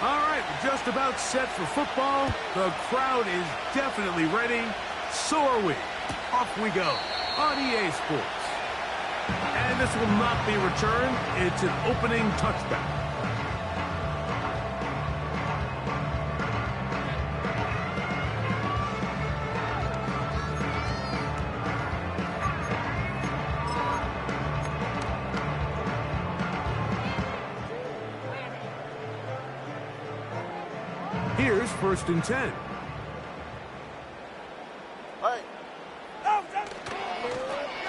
All right, just about set for football. The crowd is definitely ready. So are we. Off we go on EA Sports. And this will not be returned. It's an opening touchback. Here's 1st and 10.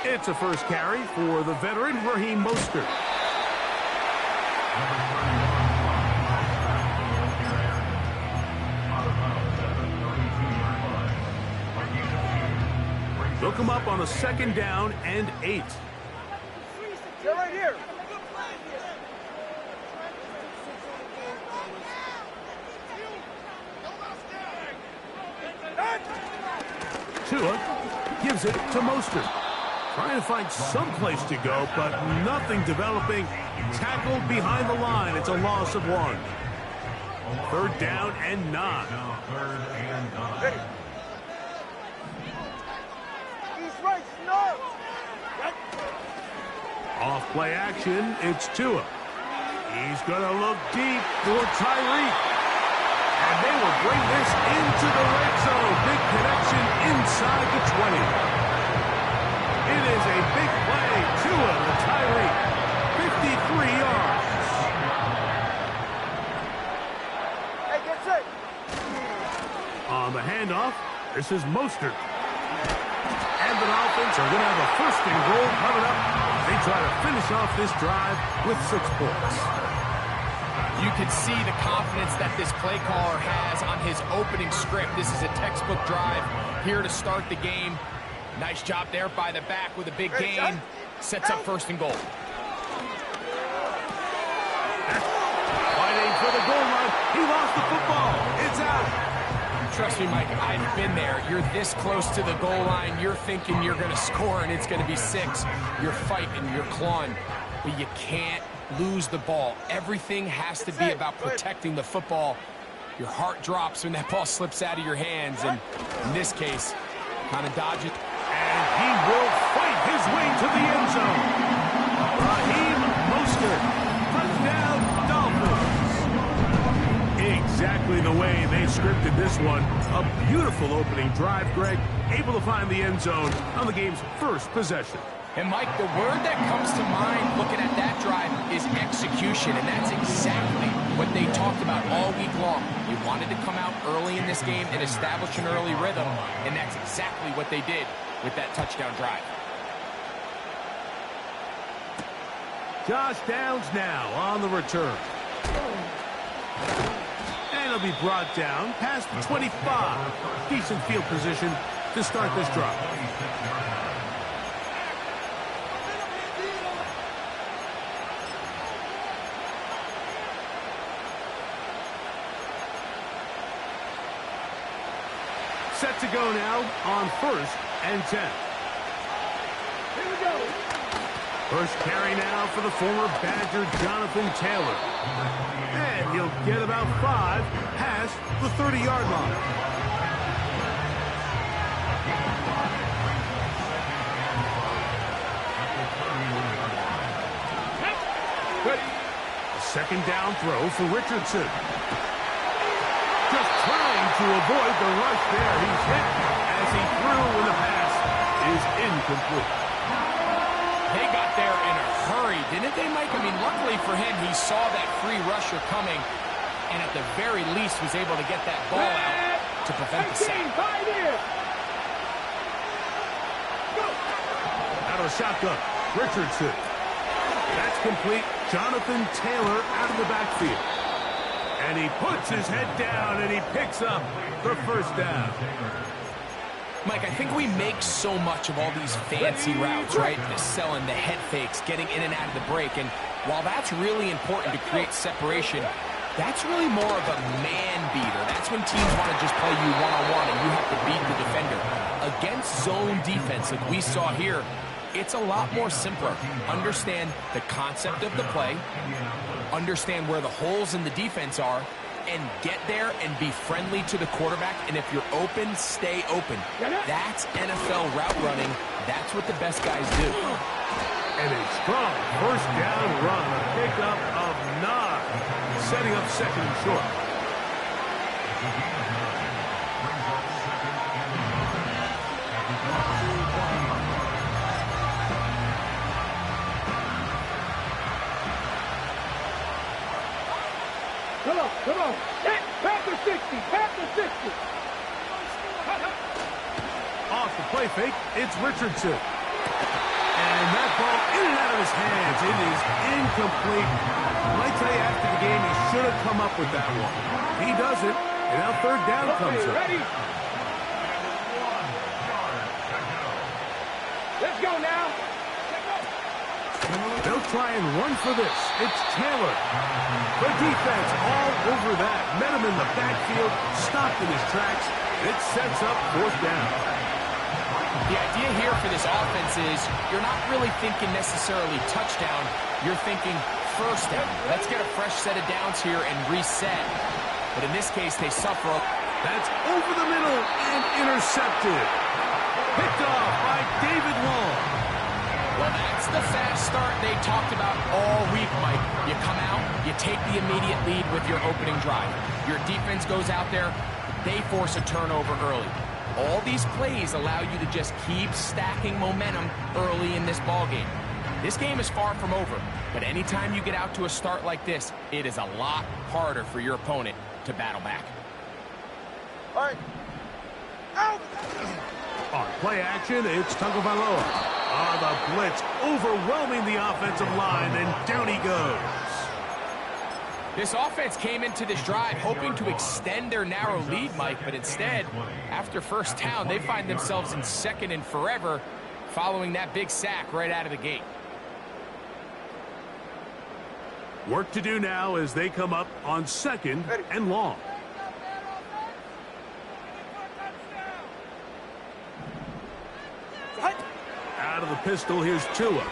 It's a first carry for the veteran, Raheem Mostert. Look him up on a 2nd down and 8. They're right here. Tua gives it to Mostert. Trying to find some place to go, but nothing developing. Tackled behind the line. It's a loss of 1. 3rd down and 9. Hey. He's right, no. Off play action, it's Tua. He's going to look deep for Tyreek. And they will bring this into the red zone. Big connection inside the 20. It is a big play. Tua to Tyreek. 53 yards. Hey, get set. On the handoff, this is Mostert. And the Dolphins are going to have a 1st and goal coming up. They try to finish off this drive with 6 points. You can see the confidence that this play caller has on his opening script. This is a textbook drive here to start the game. Nice job there by the back with a big gain. Sets up 1st and goal. Fighting for the goal line. He lost the football. It's out. Trust me, Mike, I've been there. You're this close to the goal line. You're thinking you're going to score and it's going to be 6. You're fighting, you're clawing, but you can't lose the ball. Everything has to be about protecting the football. Your heart drops when that ball slips out of your hands, and in this case, kind of dodge it. And he will fight his way to the end zone. Raheem Mostert. Touchdown, Dolphins. Exactly the way they scripted this one. A beautiful opening drive, Greg. Able to find the end zone on the game's 1st possession. And, Mike, the word that comes to mind looking at that drive is execution, and that's exactly what they talked about all week long. They wanted to come out early in this game and establish an early rhythm, and that's exactly what they did with that touchdown drive. Josh Downs now on the return. And it'll be brought down past the 25. Decent field position to start this drive. Set to go now on 1st and 10. Here we go. First carry now for the former Badger Jonathan Taylor. And he'll get about 5 past the 30-yard line. Good. A 2nd down throw for Richardson. Just trying to avoid the rush there. He's hit as he threw when the pass is incomplete. They got there in a hurry, didn't they, Mike? I mean, luckily for him, he saw that free rusher coming, and at the very least was able to get that ball out to prevent the sack. Out of the shotgun, Richardson. That's complete. Jonathan Taylor out of the backfield. And he puts his head down, and he picks up the 1st down. Mike, I think we make so much of all these fancy routes, right? The selling, the head fakes, getting in and out of the break. And while that's really important to create separation, that's really more of a man beater. That's when teams want to just play you one-on-one and you have to beat the defender. Against zone defense like we saw here, It's a lot more simpler. Understand the concept of the play, understand where the holes in the defense are, and get there and be friendly to the quarterback. And if you're open, stay open. That's NFL route running. That's what the best guys do. And a strong first down run, a pickup of 9, setting up second and short. Come on. Back to 60. Back to 60. Off the play fake, it's Richardson. And that ball in and out of his hands. It is incomplete. I tell you, after the game, he should have come up with that one. He doesn't, and now third down comes up. Ready? Let's go now. They'll try and run for this. It's Taylor. The defense all over that. Met him in the backfield, stopped in his tracks. It sets up fourth down. The idea here for this offense is you're not really thinking necessarily touchdown. You're thinking first down. Let's get a fresh set of downs here and reset. But in this case, they suffer. That's over the middle and intercepted. Picked off by David Long. Well, that's the fast start they talked about all week, Mike. You come out, you take the immediate lead with your opening drive. Your defense goes out there, they force a turnover early. All these plays allow you to just keep stacking momentum early in this ballgame. This game is far from over, but anytime you get out to a start like this, it is a lot harder for your opponent to battle back. All right. Out. On play action, it's Tagovailoa. The blitz overwhelming the offensive line, and down he goes. This offense came into this drive hoping to extend their narrow lead, Mike, but instead, after first down, they find themselves in second and forever following that big sack right out of the gate. Work to do now as they come up on second and long. Out of the pistol, here's Tua.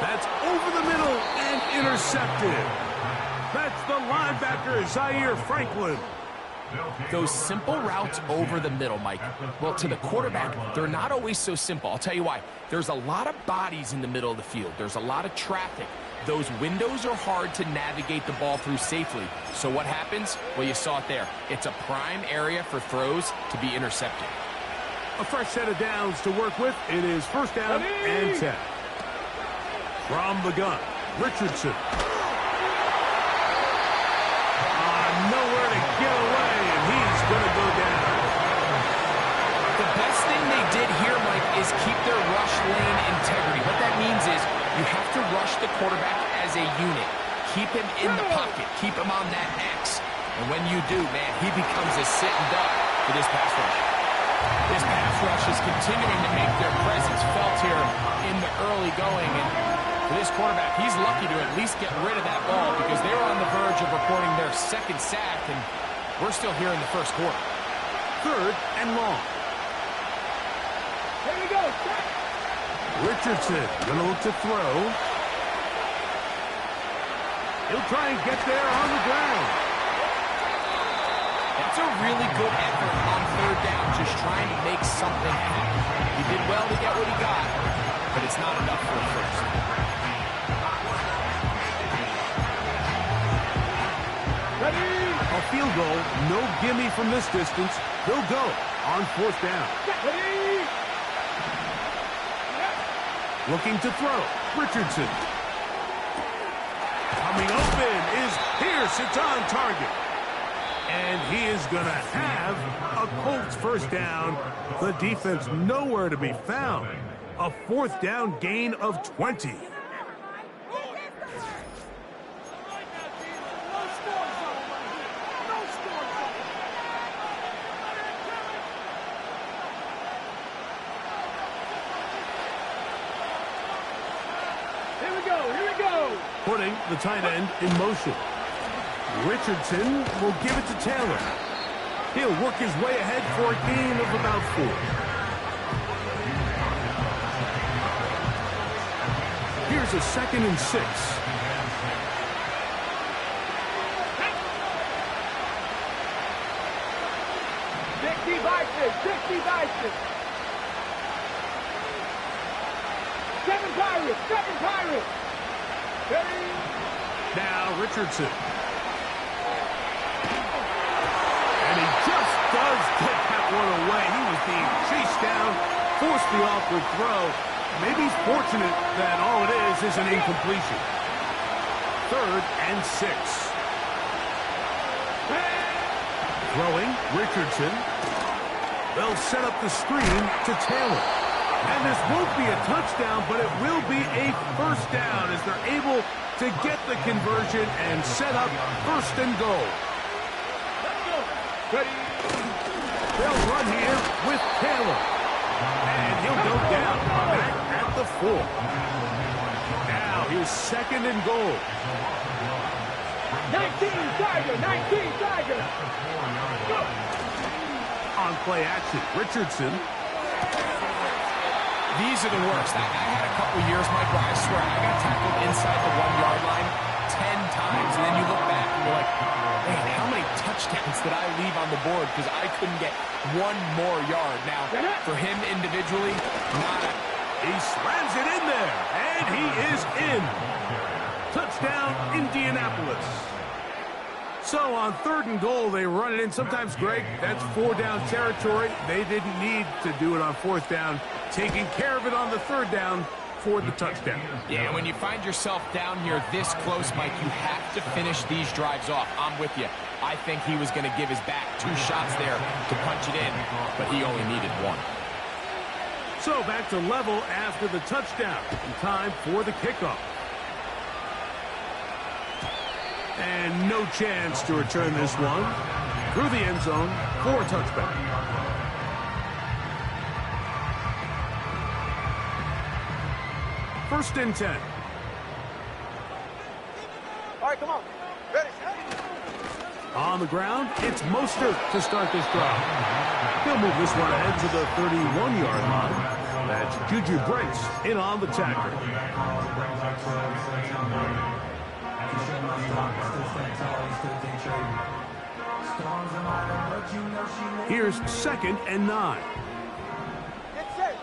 That's over the middle and intercepted. That's the linebacker, Zaire Franklin. Those simple routes over the middle, Mike, well, to the quarterback, they're not always so simple. I'll tell you why. There's a lot of bodies in the middle of the field. There's a lot of traffic. Those windows are hard to navigate the ball through safely. So what happens? Well, you saw it there. It's a prime area for throws to be intercepted. A fresh set of downs to work with. It is first down and 10. From the gun, Richardson. Nowhere to get away, and he's going to go down. The best thing they did here, Mike, is keep their rush lane integrity. What that means is you have to rush the quarterback as a unit. Keep him in the pocket. Keep him on that X. And when you do, man, he becomes a sitting duck for this pass rush. This pass rush is continuing to make their presence felt here in the early going. And for this quarterback, he's lucky to at least get rid of that ball because they were on the verge of recording their second sack, and we're still here in the first quarter. Third and long. Here we go. Richardson going to look to throw. He'll try and get there on the ground. That's a really good effort on third down, just trying to make something happen. He did well to get what he got, but it's not enough for a first. A field goal, no gimme from this distance. They'll go on fourth down. Looking to throw, Richardson. Coming open is Pierce. It's on target. And he is going to have a Colts first down. The defense nowhere to be found. A fourth down gain of 20. Putting the tight end in motion. Richardson will give it to Taylor. He'll work his way ahead for a gain of about 4. Here's a 2nd and 6. 60 vices, 60 vices. 7 Pirates, 7 Pirates. Ready? Now Richardson. And he just does get that one away. He was being chased down, forced the awkward throw. Maybe he's fortunate that all it is an incompletion. 3rd and 6. Throwing, Richardson. They'll set up the screen to Taylor. And this won't be a touchdown, but it will be a first down as they're able to get the conversion and set up 1st and goal. Ready? They'll run here with Taylor. And he'll go down back at the 4. Now here's 2nd and goal. 19 Tiger, 19 Tiger. Go. On play action, Richardson. These are the worst. I had a couple years, Mike, where I swear I got tackled inside the 1-yard line 10 times, and then you look back and you're like, man, how many touchdowns did I leave on the board because I couldn't get one more yard? Now, for him individually, not a... He slams it in there, and he is in. Touchdown, Indianapolis. So on 3rd and goal, they run it in. Sometimes, Greg, that's 4-down territory. They didn't need to do it on 4th down. Taking care of it on the 3rd down for the touchdown. Yeah, when you find yourself down here this close, Mike, you have to finish these drives off. I'm with you. I think he was going to give his back 2 shots there to punch it in, but he only needed 1. So back to level after the touchdown. And time for the kickoff. And no chance to return this one through the end zone for a touchback. First and 10. All right, come on. Ready? On the ground, it's Mostert to start this drive. He'll move this one ahead to the 31-yard line. That's Juju Brents in on the tackle. Here's 2nd and 9. Get set.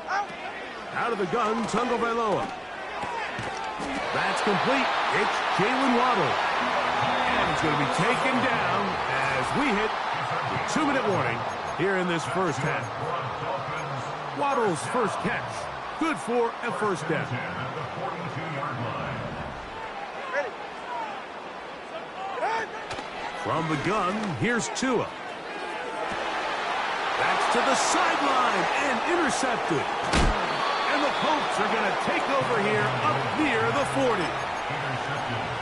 Out. Out of the gun, Tagovailoa. That's complete. It's Jalen Waddle. And it's going to be taken down as we hit the 2-minute warning here in this first half. Waddle's first catch. Good for a first down. Ready? From the gun, here's Tua. That's to the sideline and intercepted. And the Colts are going to take over here up near the 40.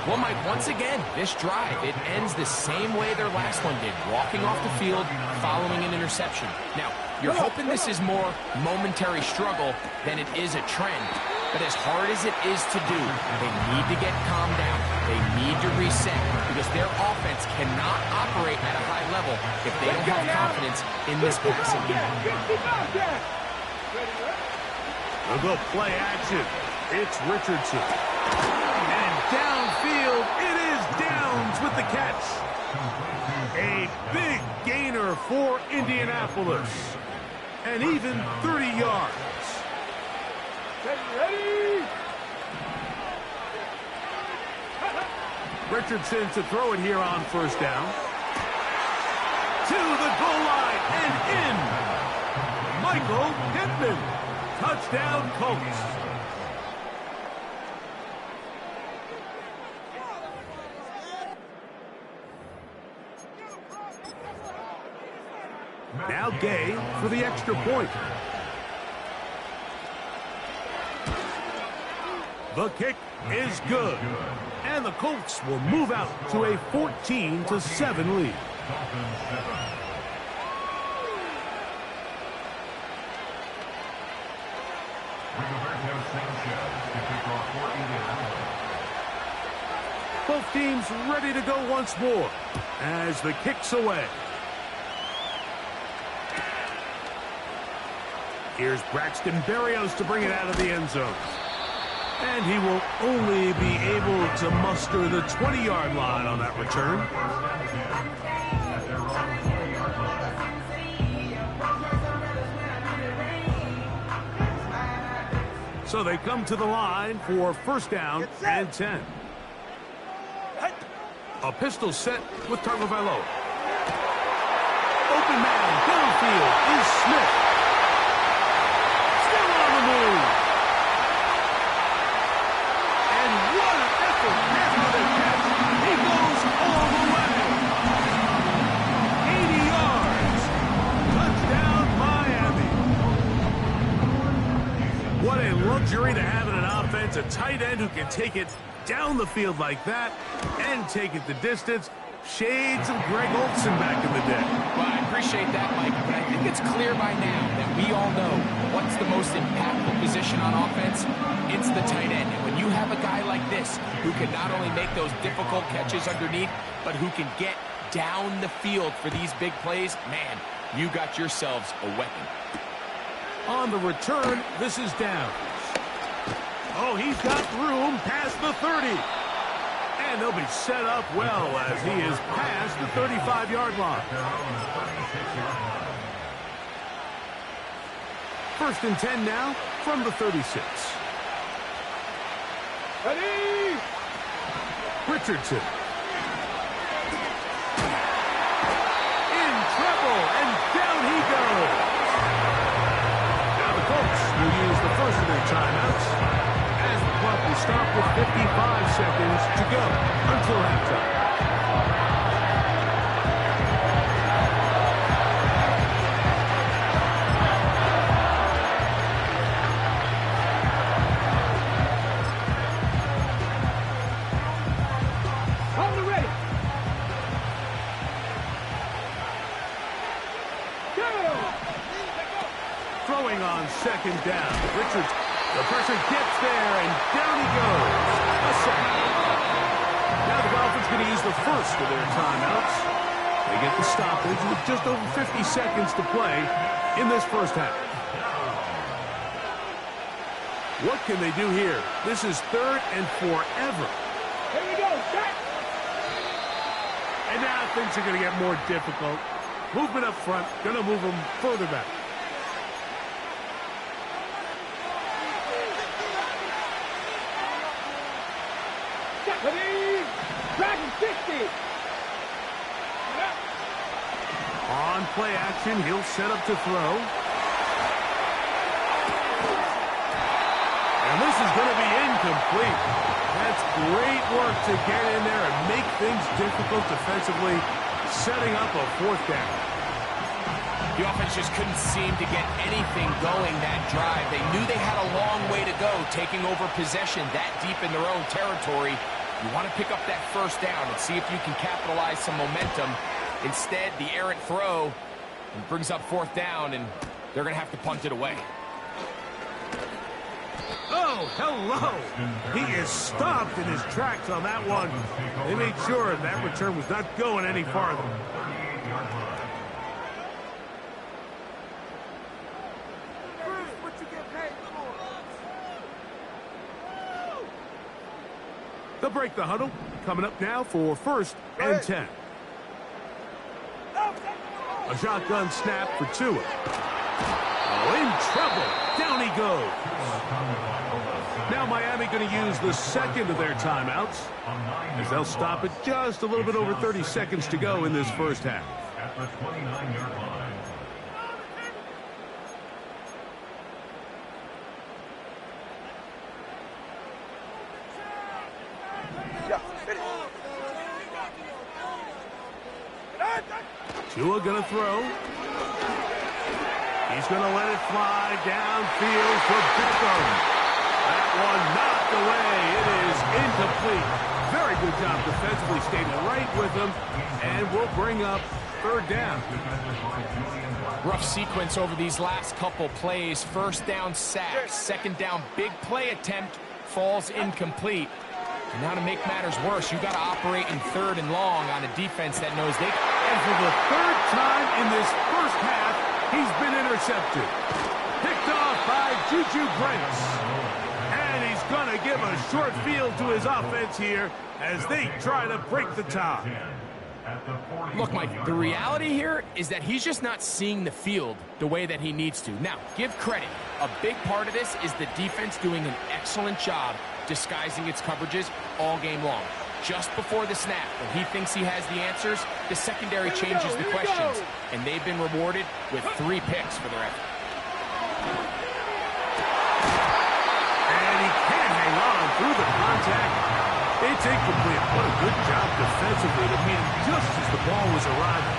Well, Mike, once again, this drive, it ends the same way their last one did, walking off the field following an interception. Now, you're hoping this is more momentary struggle than it is a trend. But as hard as it is to do, they need to get calmed down. They need to reset because their offense cannot operate at a high level if they don't have confidence in this passing game. They'll go play action. It's Richardson. And downfield, it is Downs with the catch. A big gainer for Indianapolis. And even 30 yards. Ready? Richardson to throw it here on first down. To the goal line and in. Michael Pittman. Touchdown, Colts. Now Gay for the extra point. The kick is good. And the Colts will move out to a 14-7 lead. Both teams ready to go once more as the kick's away. Here's Braxton Berrios to bring it out of the end zone. And he will only be able to muster the 20-yard line on that return. So they come to the line for first down and 10. A pistol set with Tagovailoa. Open man, downfield is Smith. Still on the move. And what an effort after the catch. He goes all the way. 80 yards. Touchdown, Miami. What a luxury to have in an offense. A tight end who can take it down the field like that and take it the distance. Shades of Greg Olsen back in the day. Well, I appreciate that, Mike, but I think it's clear by now that we all know what's the most impactful position on offense. It's the tight end. And when you have a guy like this who can not only make those difficult catches underneath, but who can get down the field for these big plays, man, you got yourselves a weapon. On the return, this is down. Oh, he's got room past the 30. And they'll be set up well as he is past the 35-yard line. First and 10 now from the 36. Ready? Richardson. In trouble, and down he goes. Now the Colts will use the first of their timeouts. As the clock will stop with 55 seconds to go until halftime. On the ready. Go! Throwing on second down. Richards. The pressure gets there, and down he goes. A sack. Now the Dolphins going to use the first of their timeouts. They get the stoppage with just over 50 seconds to play in this first half. What can they do here? This is third and forever. Here we go. Set. And now things are going to get more difficult. Movement up front, going to move them further back. Ready? Dragon 60. On play action, he'll set up to throw. And this is going to be incomplete. That's great work to get in there and make things difficult defensively, setting up a fourth down. The offense just couldn't seem to get anything going that drive. They knew they had a long way to go, taking over possession that deep in their own territory. You want to pick up that first down and see if you can capitalize some momentum. Instead, the errant throw brings up fourth down, and they're going to have to punt it away. Oh, hello. He is stopped in his tracks on that one. They made sure that return was not going any farther. They'll break the huddle. Coming up now for first and 10. A shotgun snap for Tua. Oh, in trouble. Down he goes. Now Miami going to use the second of their timeouts, as they'll stop it just a little bit over 30 seconds to go in this first half. At the 29-yard line. Tua going to throw. He's going to let it fly downfield for Beckham. That one knocked away. It is incomplete. Very good job defensively, stayed right with him, and will bring up third down. Rough sequence over these last couple plays. First down sack, second down big play attempt, falls incomplete. And now to make matters worse, you got to operate in third and long on a defense that knows they... And for the third time in this first half, he's been intercepted. Picked off by Juju Brents. And he's going to to give a short field to his offense here as they try to break the tie. Look, Mike, the reality here is that he's just not seeing the field the way that he needs to. Now, give credit. A big part of this is the defense doing an excellent job disguising its coverages all game long. Just before the snap, when he thinks he has the answers, the secondary changes the questions, and they've been rewarded with 3 picks for their effort. And he can't hang on through the contact. It's incomplete. What a good job defensively to meet him just as the ball was arriving.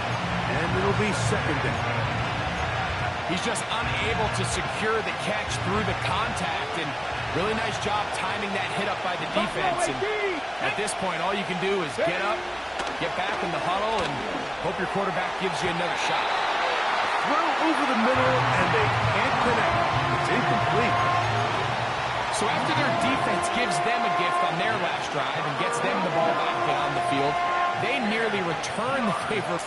And it'll be second down. He's just unable to secure the catch through the contact, and really nice job timing that hit up by the defense. And at this point, all you can do is get up, get back in the huddle, and hope your quarterback gives you another shot. Throw over the middle, and they can't connect. It's incomplete. So after their defense gives them a gift on their last drive and gets them the ball back on the field, they nearly return the favor.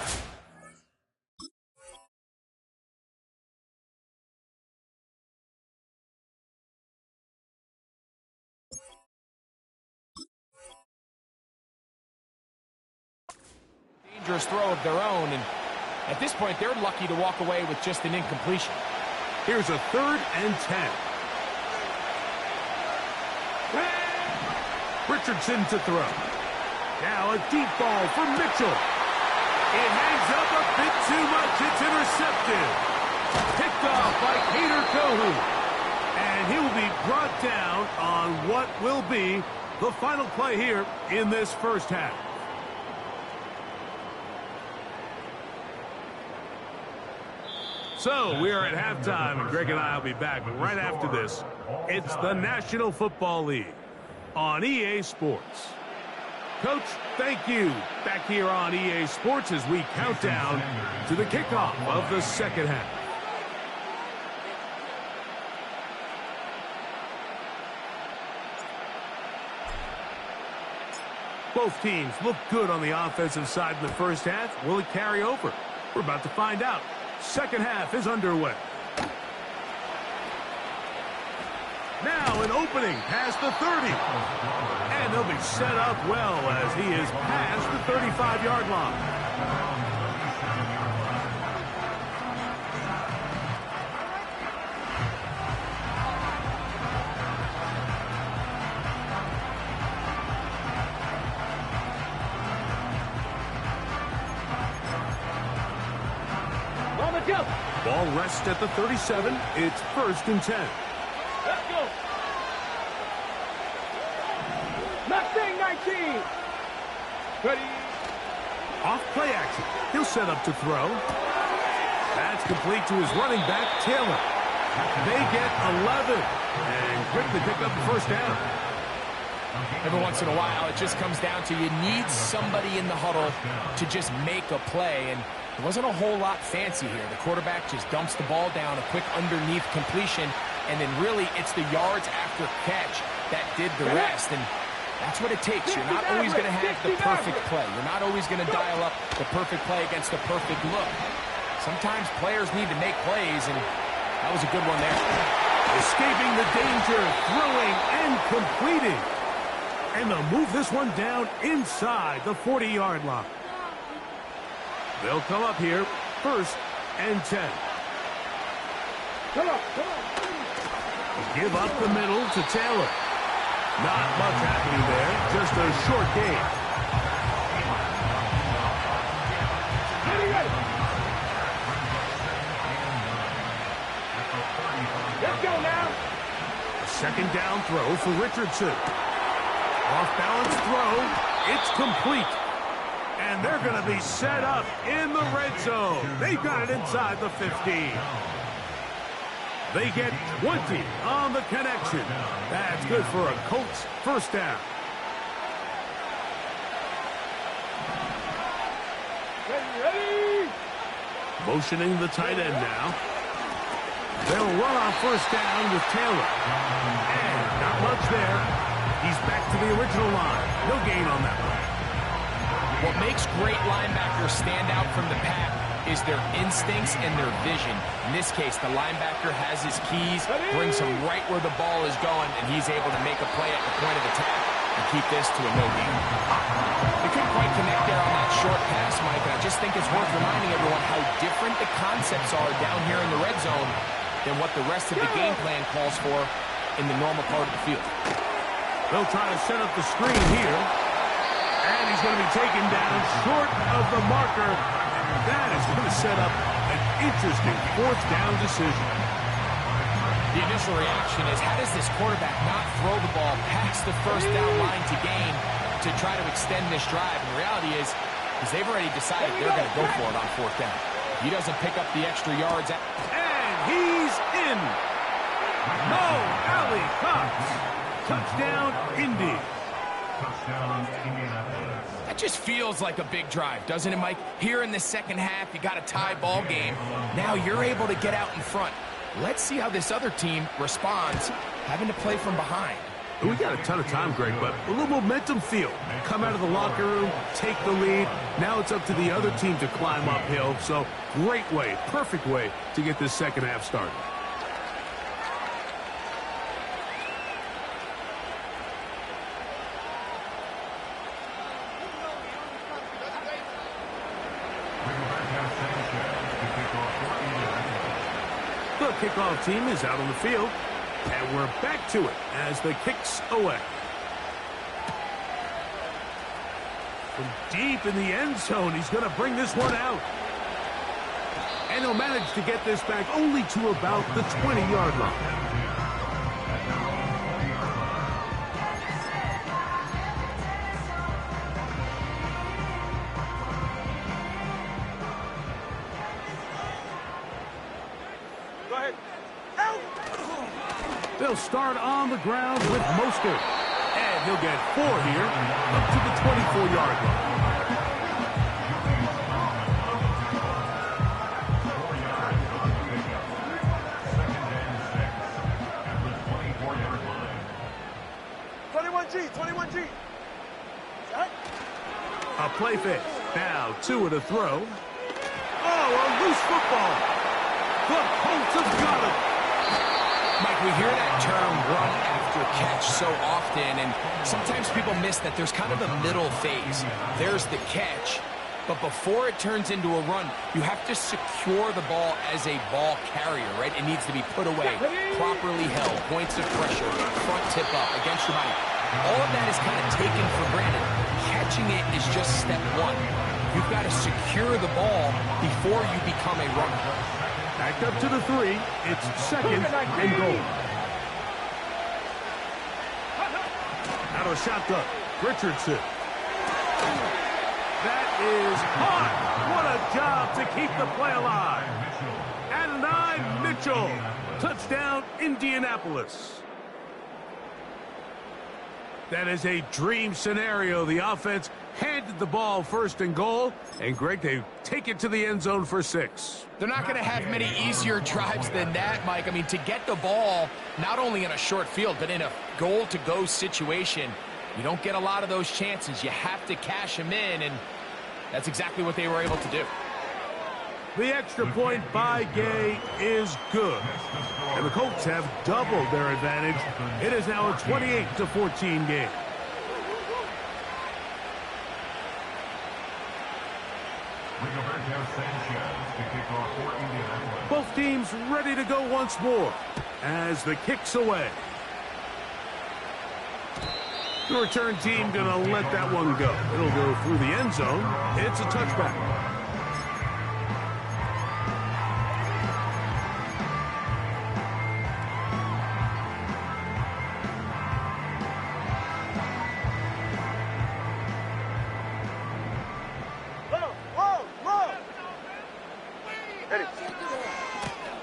Dangerous throw of their own, and at this point, they're lucky to walk away with just an incompletion. Here's a 3rd and 10. Richardson to throw. Now a deep ball for Mitchell. It hangs up a bit too much. It's intercepted. Picked off by Kader Kohou. And he will be brought down on what will be the final play here in this first half. So we are at halftime, and Greg and I will be back. But right after this, it's the National Football League on EA Sports. Coach, thank you. Back here on EA Sports as we count down to the kickoff of the second half. Both teams look good on the offensive side in the first half. Will it carry over? We're about to find out. Second half is underway. Now an opening past the 30. And they'll be set up well as he is past the 35-yard line. Ball rests at the 37. It's 1st and 10. Let's go. Mustang 19. Ready. Off play action. He'll set up to throw. That's complete to his running back, Taylor. They get 11 and quickly pick up the first down. Every once in a while, it just comes down to you need somebody in the huddle to just make a play, and there wasn't a whole lot fancy here. The quarterback just dumps the ball down, a quick underneath completion, and then really it's the yards after catch that did the rest, and that's what it takes. You're not always going to have the perfect play. You're not always going to dial up the perfect play against the perfect look. Sometimes players need to make plays, and that was a good one there. Escaping the danger, throwing, and completing. And they'll move this one down inside the 40-yard line. They'll come up here, 1st and 10. Come on. Give up the middle to Taylor. Not much happening there, just a short gain. Ready. Let's go now. A 2nd down throw for Richardson. Off-balance throw. It's complete. And they're going to be set up in the red zone. They've got it inside the 15. They get 20 on the connection. That's good for a Colts first down. Ready. Motioning the tight end now. They'll run on first down with Taylor. And not much there. He's back to the original line. No gain on that one. What makes great linebackers stand out from the pack is their instincts and their vision. In this case, the linebacker has his keys, brings him right where the ball is going, and he's able to make a play at the point of attack and keep this to a no gain. They couldn't quite connect there on that short pass, Mike, and I just think it's worth reminding everyone how different the concepts are down here in the red zone than what the rest of the game plan calls for in the normal part of the field. They'll try to set up the screen here. And he's going to be taken down short of the marker. And that is going to set up an interesting fourth down decision. The initial reaction is, how does this quarterback not throw the ball past the first down line to gain to try to extend this drive? And the reality is they've already decided they're going to go for it on fourth down. He doesn't pick up the extra yards. And he's in. Mo Alley Cox. Touchdown, Indy. Touchdown, Indianapolis. That just feels like a big drive, doesn't it, Mike? Here in the second half, you got a tie ball game. Now you're able to get out in front. Let's see how this other team responds, having to play from behind. We got a ton of time, Greg, but a little momentum feel. Come out of the locker room, take the lead. Now it's up to the other team to climb uphill. So great way, perfect way to get this second half started. The kickoff team is out on the field, and we're back to it as the kick's away. From deep in the end zone, he's going to bring this one out. And he'll manage to get this back only to about the 20-yard line. They'll start on the ground with Mostert. And he'll get 4 here, up to the 24-yard line. A play fake. Now 2 to throw. Oh, a loose football. The Colts have got it. Mike, we hear that term run after catch so often, and sometimes people miss that there's kind of a middle phase. There's the catch, but before it turns into a run, you have to secure the ball as a ball carrier, right? It needs to be put away, properly held, points of pressure, front tip up, against your body. All of that is kind of taken for granted. Catching it is just step one. You've got to secure the ball before you become a runner. Back up to the 3. It's second and goal. Out of a shotgun. Richardson. That is hot. What a job to keep the play alive. And 9, Mitchell. Touchdown, Indianapolis. That is a dream scenario. The offense handed the ball first and goal. And, Greg, they take it to the end zone for 6. They're not going to have many easier drives than that, Mike. I mean, to get the ball, not only in a short field, but in a goal-to-go situation, you don't get a lot of those chances. You have to cash them in, and that's exactly what they were able to do. The extra point by Gay is good. And the Colts have doubled their advantage. It is now a 28-14 game. Both teams ready to go once more as the kick's away. The return team going to let that one go. It'll go through the end zone. It's a touchback.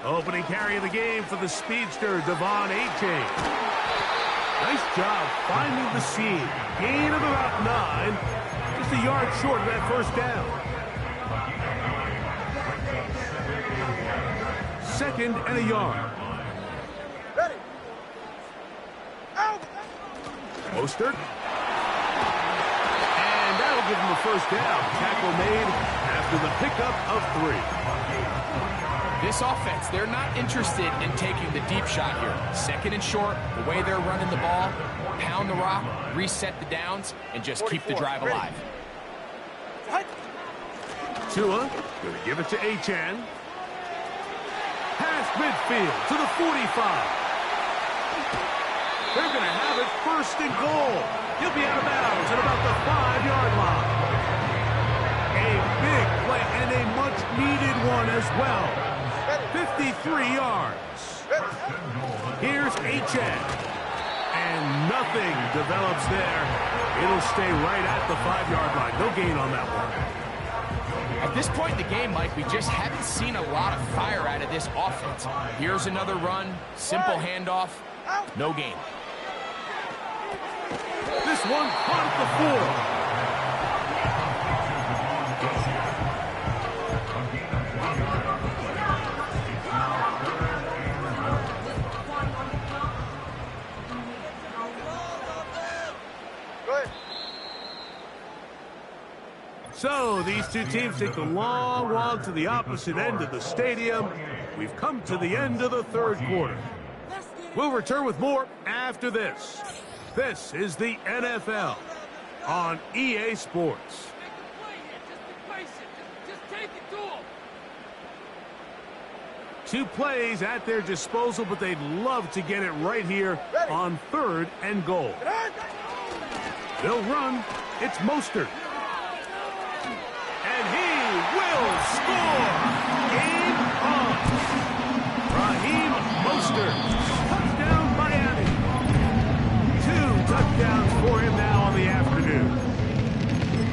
Opening carry of the game for the speedster, Devon A-Chain. Nice job finding the seam. Gain of about 9. Just a yard short of that first down. Second and a yard. Ready. Out. Mostert. And that'll give him a first down. Tackle made after the pickup of 3. This offense, they're not interested in taking the deep shot here. Second and short, the way they're running the ball, pound the rock, reset the downs, and just keep the drive alive. Tua going to give it to Achane. Past midfield to the 45. They're going to have it first and goal. He'll be out of bounds at about the 5-yard line. A big play and a much-needed one as well. 53 yards. Here's Achane. And nothing develops there. It'll stay right at the 5-yard line. No gain on that one. At this point in the game, Mike, we just haven't seen a lot of fire out of this offense. Here's another run, simple handoff, no gain. This one caught at the 4. So these two teams take the long walk to the opposite end of the stadium. We've come to the end of the third quarter. We'll return with more after this. This is the NFL on EA Sports. Two plays at their disposal, but they'd love to get it right here on 3rd and goal. They'll run. It's Mostert. And he will score! Game on! Raheem Mostert. Touchdown, Miami. 2 touchdowns for him now on the afternoon.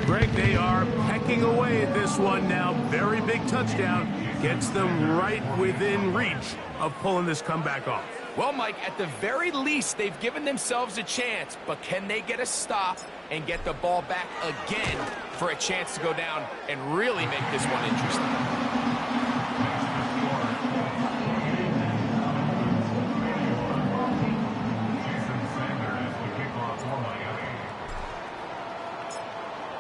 Greg, they are pecking away at this one now. Very big touchdown. Gets them right within reach of pulling this comeback off. Well, Mike, at the very least, they've given themselves a chance, but can they get a stop and get the ball back again for a chance to go down and really make this one interesting?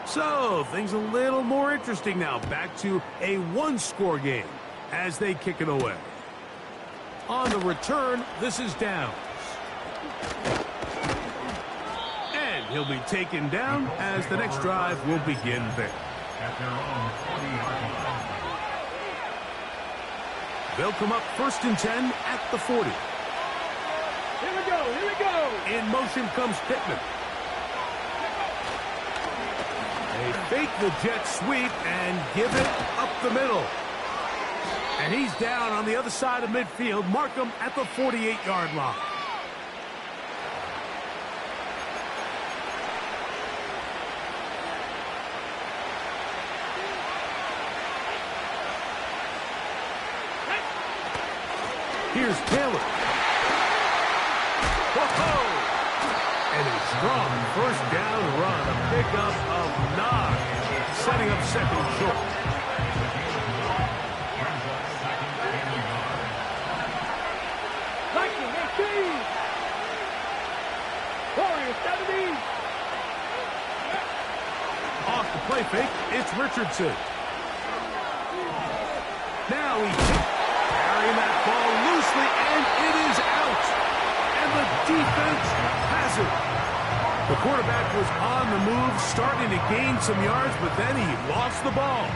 So, things a little more interesting now. Back to a 1-score game as they kick it away. On the return, this is Downs. And he'll be taken down as the next drive will begin there. They'll come up 1st and 10 at the 40. Here we go, here we go. In motion comes Pittman. They fake the jet sweep and give it up the middle. And he's down on the other side of midfield. Mark him at the 48-yard line. Here's Taylor. Whoa! And a strong first down run. A pickup of 9. Setting up 2nd and short. Off the play fake, it's Richardson. Now he's carrying that ball loosely, and it is out. And the defense has it. The quarterback was on the move, starting to gain some yards, but then he lost the ball.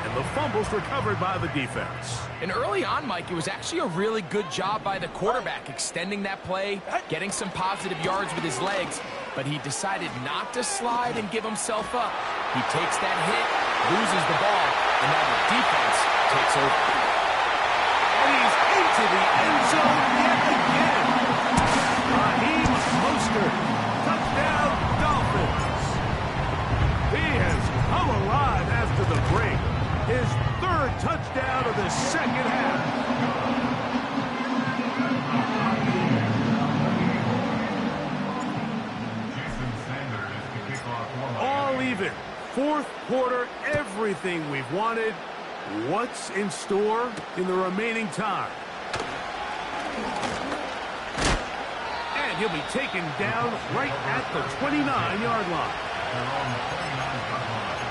And the fumble's recovered by the defense. And early on, Mike, it was actually a really good job by the quarterback, extending that play, getting some positive yards with his legs, but he decided not to slide and give himself up. He takes that hit, loses the ball, and now the defense takes over. And he's into the end zone yet again. Raheem Mostert, touchdown Dolphins. He has come alive after the break. His 3rd touchdown of the second half. All even. 4th quarter, everything we've wanted. What's in store in the remaining time? And he'll be taken down right at the 29-yard line. Their own 39-yard line.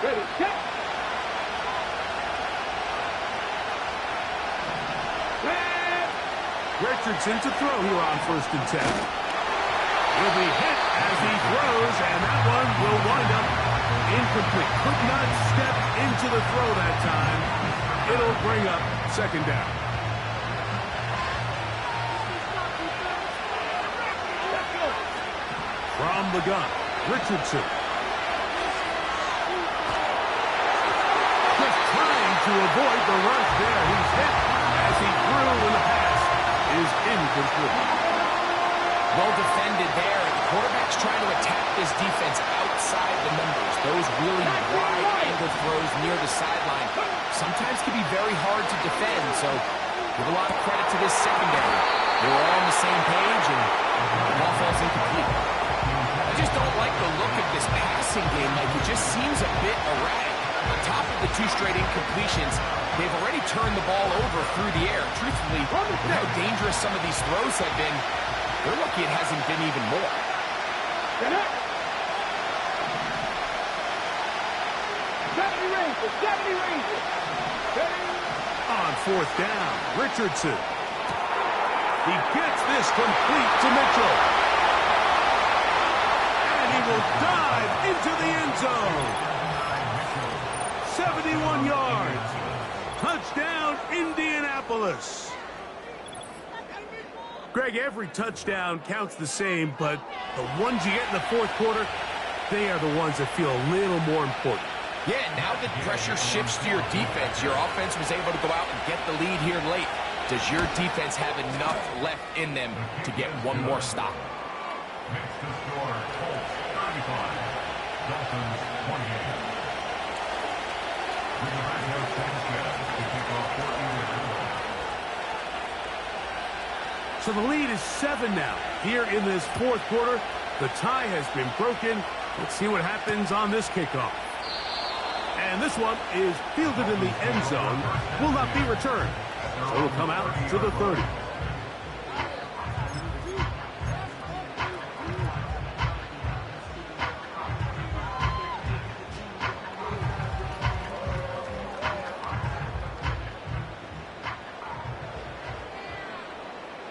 Ready, set. Richardson to throw here on 1st and 10. He'll be hit as he throws, and that one will wind up incomplete. Could not step into the throw that time. It'll bring up 2nd down. From the gun, Richardson. Just trying to avoid the rush there. He's hit as he threw in the pass. Is incomplete. Well defended there. The quarterback's trying to attack this defense outside the numbers. Those really wide-angle throws near the sideline sometimes can be very hard to defend, so give a lot of credit to this secondary. They were all on the same page, and the ball falls incomplete. I just don't like the look of this passing game. Like, it just seems a bit erratic. On top of the 2 straight incompletions, they've already turned the ball over through the air. Truthfully, with how dangerous some of these throws have been, they're lucky it hasn't been even more. Set up. 70 Rangers, 70 Rangers. Ready. On 4th down, Richardson. He gets this complete to Mitchell. And he will dive into the end zone. 71 yards. Touchdown, Indianapolis. Greg, every touchdown counts the same, but the ones you get in the 4th quarter, they are the ones that feel a little more important. Yeah, now that pressure shifts to your defense, your offense was able to go out and get the lead here late. Does your defense have enough left in them to get one more stop? Next to score, Colts 35, Dolphins 28. Bring it back now, Sanchez to kick off 14. So the lead is 7 now. Here in this 4th quarter, the tie has been broken. Let's see what happens on this kickoff. And this one is fielded in the end zone. Will not be returned. So it'll come out to the 30.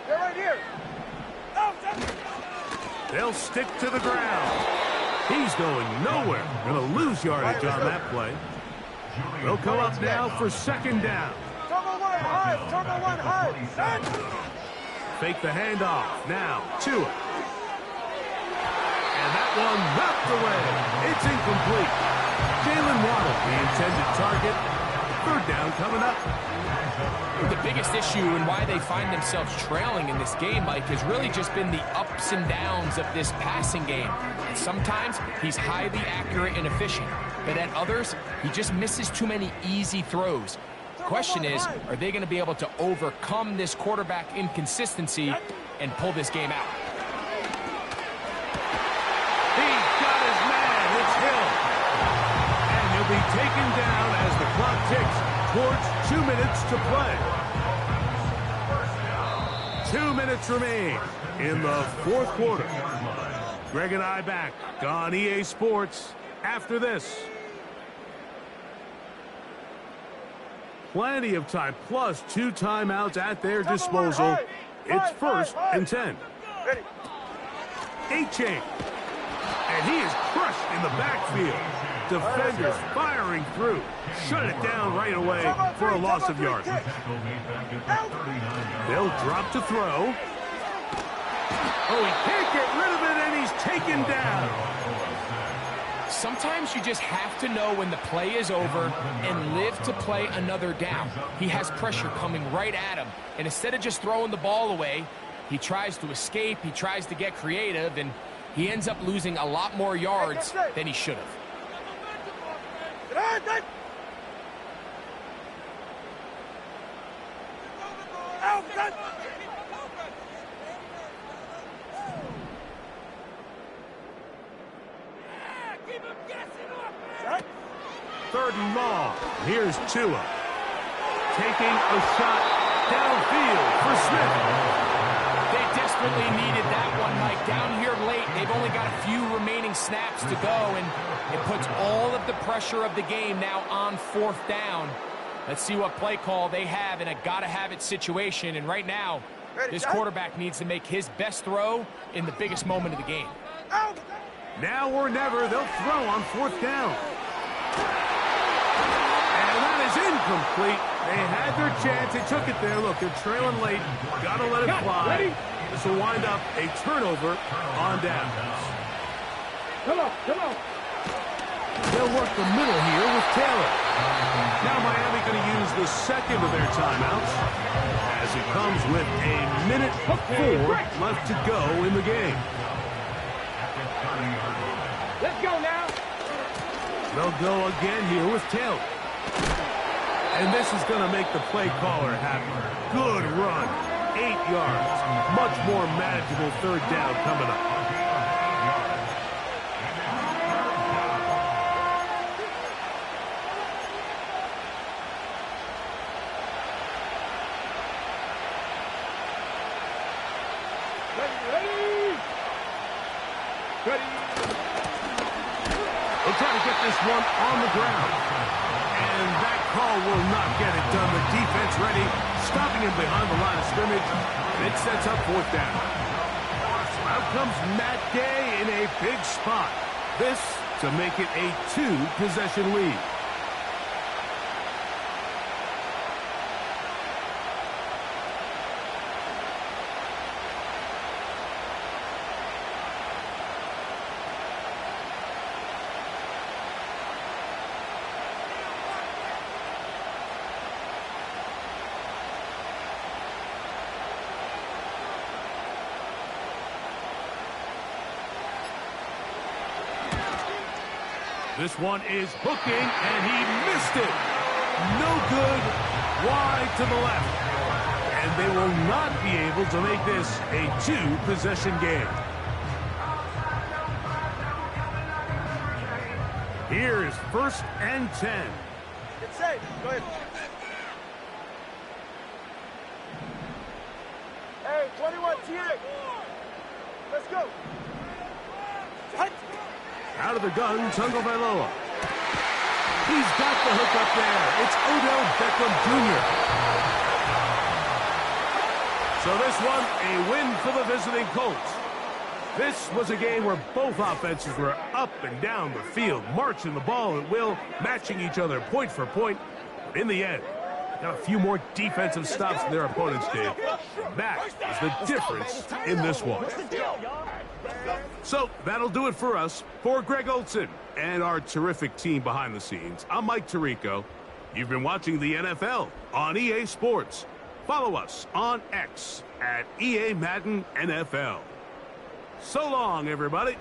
They're right here. They'll stick to the ground. He's going nowhere. Going to lose yardage on that play. They'll come up now for 2nd down. Turbo 1 high. Turbo 1 high. Set. Fake the handoff. Now, Tua. And that one knocked away. It's incomplete. Jalen Waddle, the intended target. 3rd down coming up. The biggest issue and why they find themselves trailing in this game, Mike, has really just been the ups and downs of this passing game. And sometimes he's highly accurate and efficient, but at others, he just misses too many easy throws. The question is, are they going to be able to overcome this quarterback inconsistency and pull this game out? He's got his man. It's Hill. And he'll be taken down as the clock ticks towards 2 minutes to play. 2 minutes remain in the 4th quarter. Greg and I back on EA Sports after this. Plenty of time, plus 2 timeouts at their disposal. It's 1st and 10. Ready. A-chain. And he is crushed in the backfield. Defenders firing through. Shut it down right away for a loss of yards. They'll drop to throw. Oh, he can't get rid of it, and he's taken down. Sometimes you just have to know when the play is over and live to play another down. He has pressure coming right at him, and instead of just throwing the ball away, he tries to escape, he tries to get creative, and he ends up losing a lot more yards than he should have. Third and long. Here's Tua. Taking a shot downfield for Smith. They desperately needed that one, Mike. Down here late, they've only got a few remaining snaps to go, and it puts all of the pressure of the game now on 4th down. Let's see what play call they have in a gotta-have-it situation. And right now, this quarterback needs to make his best throw in the biggest moment of the game. Now or never, they'll throw on 4th down. And that is incomplete. They had their chance. They took it there. Look, they're trailing late. Got to let it fly. This will wind up a turnover on downs. Come on, come on. They'll work the middle here with Taylor. Now Miami going to use the second of their timeouts as it comes with a minute 4 left to go in the game. Let's go now. They'll go again here with Taylor. And this is going to make the play caller happy. Good run. 8 yards. Much more manageable 3rd down coming up. They'll try to get this one on the ground. And that call will not get it done. The defense ready, stopping him behind the line of scrimmage. And it sets up 4th down. Out comes Matt Gay in a big spot. This to make it a 2-possession lead. This one is hooking, and he missed it. No good, wide to the left. And they will not be able to make this a 2-possession game. Here is 1st and 10. It's safe. Go ahead. Hey, 21 TA. Let's go. Out of the gun, Tagovailoa. He's got the hook up there. It's Odell Beckham Jr. So this one, a win for the visiting Colts. This was a game where both offenses were up and down the field, marching the ball at will, matching each other point for point. But in the end, got a few more defensive stops than their opponents did. That is the difference in this one. So that'll do it for us. For Greg Olson and our terrific team behind the scenes, I'm Mike Tirico. You've been watching the NFL on EA Sports. Follow us on X at EA Madden NFL. So long, everybody.